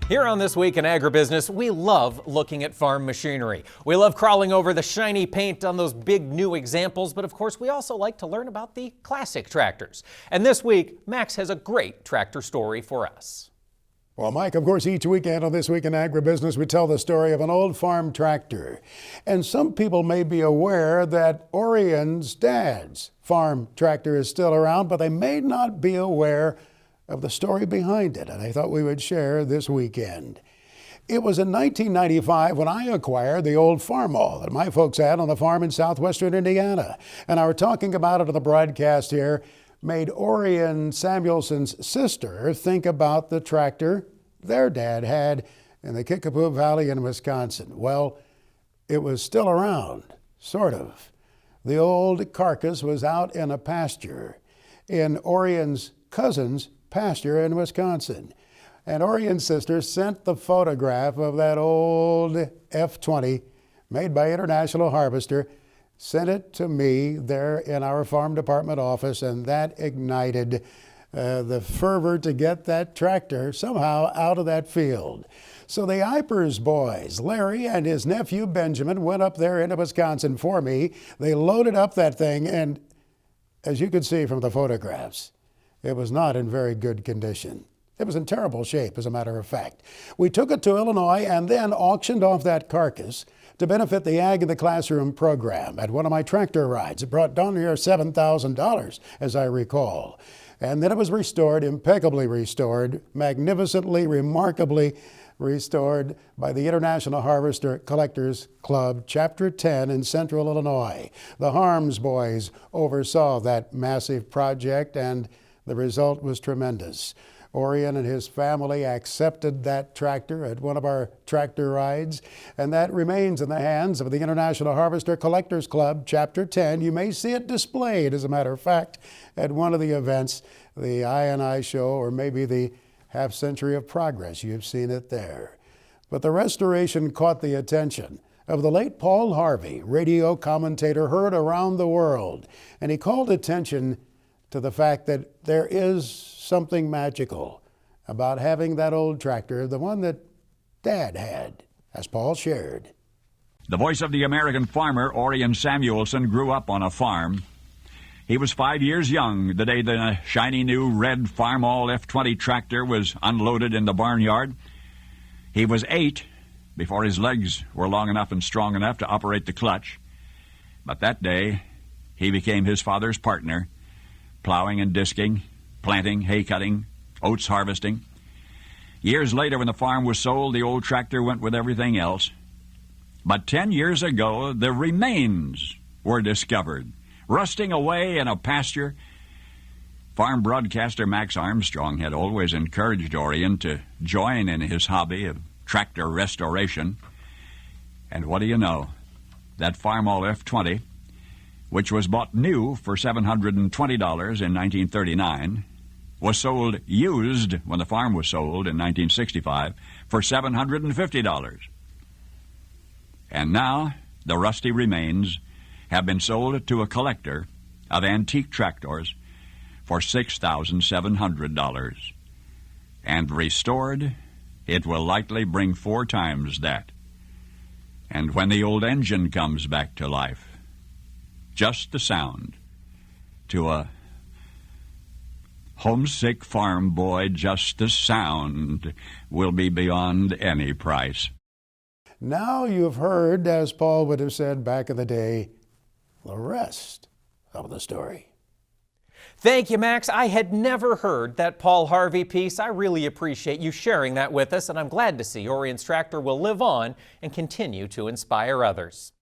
Here on This Week in Agribusiness, we love looking at farm machinery. We love crawling over the shiny paint on those big new examples, but of course we also like to learn about the classic tractors. And this week, Max has a great tractor story for us. Well, Mike, of course, each weekend on This Week in Agribusiness, we tell the story of an old farm tractor. And some people may be aware that Orion's dad's farm tractor is still around, but they may not be aware of the story behind it, and I thought we would share this weekend. It was in 1995 when I acquired the old Farmall that my folks had on a farm in southwestern Indiana. And our talking about it on the broadcast here made Orion Samuelson's sister think about the tractor their dad had in the Kickapoo Valley in Wisconsin. Well, it was still around, sort of. The old carcass was out in a pasture in Orion's cousin's pasture in Wisconsin. And Orion's sister sent the photograph of that old F-20 made by International Harvester, sent it to me there in our farm department office, and that ignited the fervor to get that tractor somehow out of that field. So the Ipers boys, Larry and his nephew Benjamin, went up there into Wisconsin for me. They loaded up that thing, and as you could see from the photographs, it was not in very good condition. It was in terrible shape, as a matter of fact. We took it to Illinois and then auctioned off that carcass to benefit the Ag in the Classroom program at one of my tractor rides. It brought down near $7,000, as I recall. And then it was restored, impeccably restored, magnificently, remarkably restored by the International Harvester Collectors Club, Chapter 10 in Central Illinois. The Harms boys oversaw that massive project, and the result was tremendous. Orion and his family accepted that tractor at one of our tractor rides, and that remains in the hands of the International Harvester Collectors Club, Chapter 10. You may see it displayed, as a matter of fact, at one of the events, the I&I show, or maybe the Half Century of Progress. You've seen it there. But the restoration caught the attention of the late Paul Harvey, radio commentator heard around the world, and he called attention to the fact that there is something magical about having that old tractor, the one that Dad had, as Paul shared. The voice of the American farmer, Orion Samuelson, grew up on a farm. He was 5 years young the day the shiny new red Farmall F20 tractor was unloaded in the barnyard. He was 8 before his legs were long enough and strong enough to operate the clutch. But that day, he became his father's partner, plowing and disking, planting, hay cutting, oats harvesting. Years later, when the farm was sold, the old tractor went with everything else. But 10 years ago, the remains were discovered, rusting away in a pasture. Farm broadcaster Max Armstrong had always encouraged Orion to join in his hobby of tractor restoration. And what do you know? That Farmall F20, which was bought new for $720 in 1939, was sold used when the farm was sold in 1965 for $750. And now the rusty remains have been sold to a collector of antique tractors for $6,700. And restored, it will likely bring 4 times that. And when the old engine comes back to life, just the sound to a homesick farm boy, just the sound will be beyond any price. Now you've heard, as Paul would have said back in the day, the rest of the story. Thank you, Max. I had never heard that Paul Harvey piece. I really appreciate you sharing that with us, and I'm glad to see Orion's tractor will live on and continue to inspire others.